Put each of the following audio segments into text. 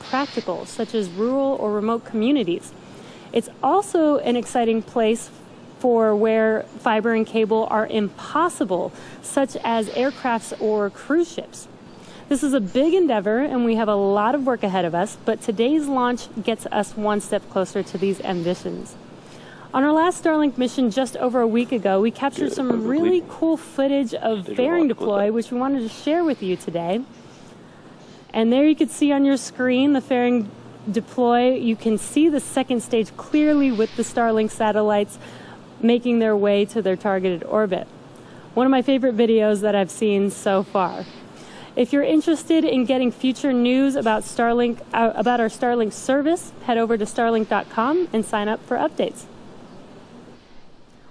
practical, such as rural or remote communities. It's also an exciting place for where fiber and cable are impossible, such as aircrafts or cruise ships. This is a big endeavor, and we have a lot of work ahead of us, but today's launch gets us one step closer to these ambitions. On our last Starlink mission just over a week ago, we captured some really cool footage of fairing deploy, which we wanted to share with you today. And there you can see on your screen the fairing deploy. You can see the second stage clearly with the Starlink satellites making their way to their targeted orbit. One of my favorite videos that I've seen so far. If you're interested in getting future news about Starlink, about our Starlink service, head over to starlink.com and sign up for updates.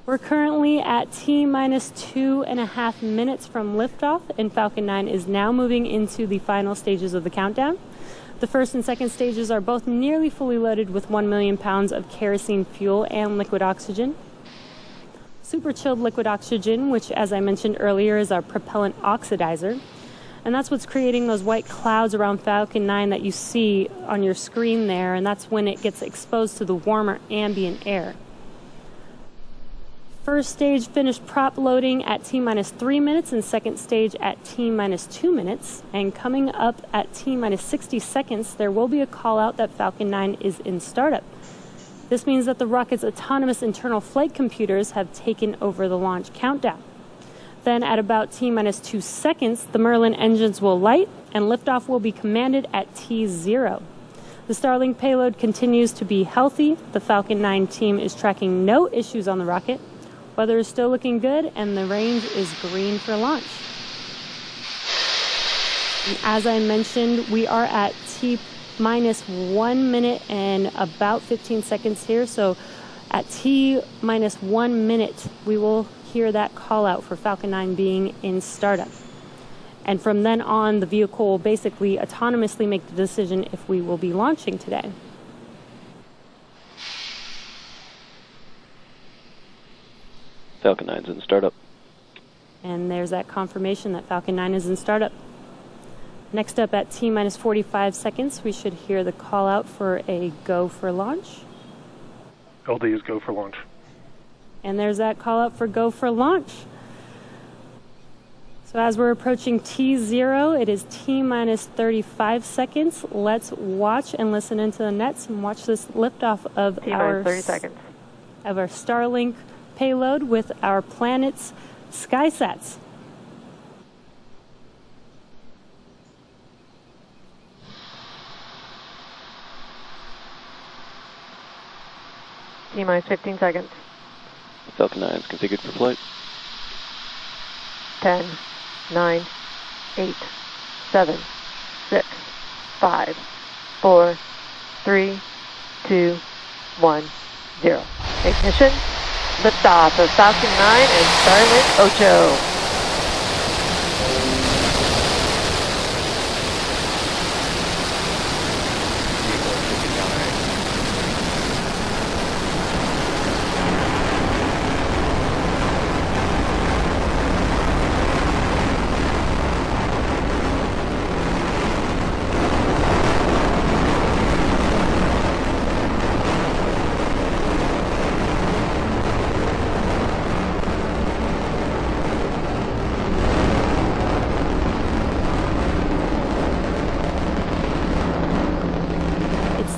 We're currently at T-minus 2.5 minutes from liftoff, and Falcon 9 is now moving into the final stages of the countdown. The first and second stages are both nearly fully loaded with 1 million pounds of kerosene fuel and liquid oxygen. Super chilled liquid oxygen, which, as I mentioned earlier, is our propellant oxidizer. And that's what's creating those white clouds around Falcon 9 that you see on your screen there, and that's when it gets exposed to the warmer ambient air. First stage finished prop loading at T-minus 3 minutes and second stage at T-minus 2 minutes. And coming up at T-minus 60 seconds, there will be a call out that Falcon 9 is in startup. This means that the rocket's autonomous internal flight computers have taken over the launch countdown. Then at about T-minus 2 seconds, the Merlin engines will light and liftoff will be commanded at T0. The Starlink payload continues to be healthy. The Falcon 9 team is tracking no issues on the rocket. Weather is still looking good and the range is green for launch. And as I mentioned, we are at T-minus 1 minute and about 15 seconds here. So at T-minus 1 minute, we will hear that call out for Falcon 9 being in startup. And from then on, the vehicle will basically autonomously make the decision if we will be launching today. Falcon 9's in startup. And there's that confirmation that Falcon 9 is in startup. Next up at T-minus 45 seconds, we should hear the call out for a go for launch. LD is go for launch. And there's that call out for go for launch. So as we're approaching T0, it is T-minus 35 seconds. Let's watch and listen into the nets and watch this liftoff of our 30 seconds. Of our Starlink payload with our planet's SkySats. T-minus 15 seconds. Falcon 9 is configured for flight. 10, 9, 8, 7, 6, 5, 4, 3, 2, 1, 0. Ignition. Liftoff of Falcon 9 and Starlink 8.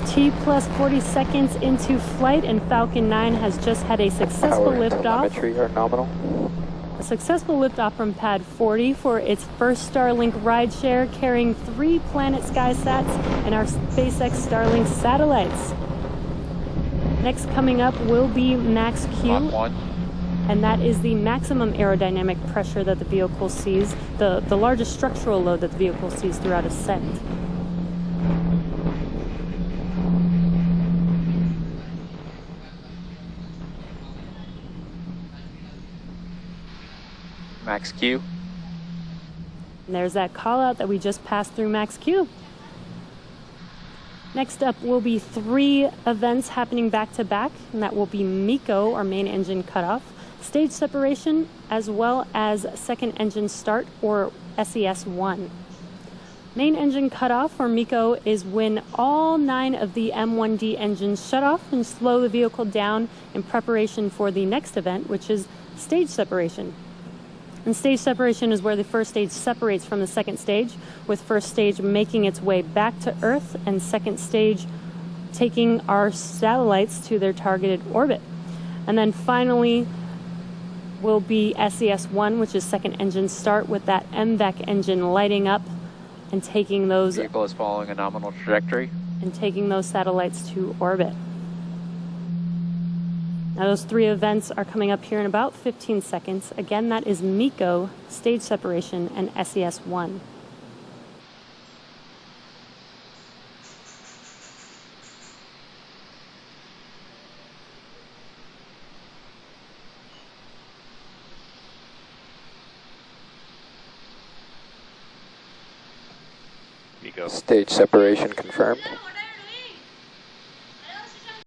T plus 40 seconds into flight, and Falcon 9 has just had a successful liftoff. Are nominal. A successful liftoff from pad 40 for its first Starlink rideshare, carrying 3 Planet SkySats and our SpaceX Starlink satellites. Next coming up will be Max Q, and that is the maximum aerodynamic pressure that the vehicle sees, the largest structural load that the vehicle sees throughout ascent. Max Q. And there's that call out that we just passed through Max Q. Next up will be 3 events happening back to back, and that will be MECO, or main engine cutoff, stage separation, as well as second engine start, or SES-1. Main engine cutoff, or MECO, is when all 9 of the M1D engines shut off and slow the vehicle down in preparation for the next event, which is stage separation. And stage separation is where the first stage separates from the second stage, with first stage making its way back to Earth and second stage taking our satellites to their targeted orbit. And then finally will be SES-1, which is second engine start, with that MVEC engine lighting up and taking those Vehicle is following a nominal trajectory. And taking those satellites to orbit. Now those 3 events are coming up here in about 15 seconds. Again, that is MECO, stage separation, and SES-1. MECO. Stage separation confirmed.